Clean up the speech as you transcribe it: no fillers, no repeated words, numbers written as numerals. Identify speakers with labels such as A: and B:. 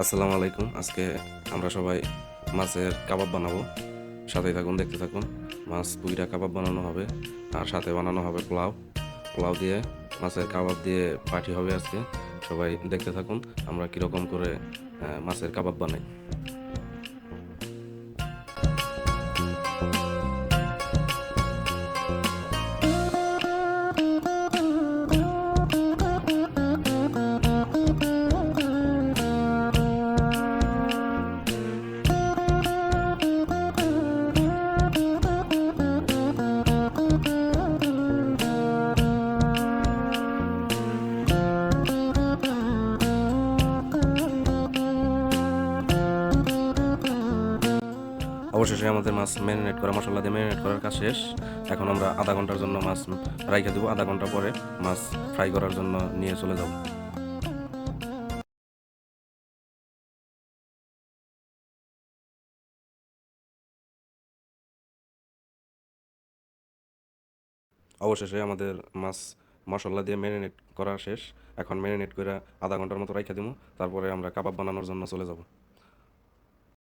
A: আসসালামু আলাইকুম। আজকে আমরা সবাই মাছের কাবাব বানাবো। সাথেই থাকুন, দেখতে থাকুন। মাছ পুইরা কাবাব বানানো হবে, আর সাথে বানানো হবে পোলাও। পোলাও দিয়ে মাছের কাবাব দিয়ে পার্টি হবে আজকে। সবাই দেখতে থাকুন আমরা কীরকম করে মাছের কাবাব বানাই। অবশেষে আমাদের মাছ ম্যারিনেট করা, মশলা দিয়ে ম্যারিনেট করার কাজ শেষ। এখন আমরা আধা ঘন্টার জন্য মাছ রাইখে দেবো। আধা ঘন্টা পরে মাছ ফ্রাই করার জন্য নিয়ে চলে যাব। অবশেষে আমাদের মাছ মশলা দিয়ে ম্যারিনেট করা শেষ। এখন ম্যারিনেট করে আধা ঘন্টার মতো রাইখে দিব। তারপরে আমরা কাবাব বানানোর জন্য চলে যাব।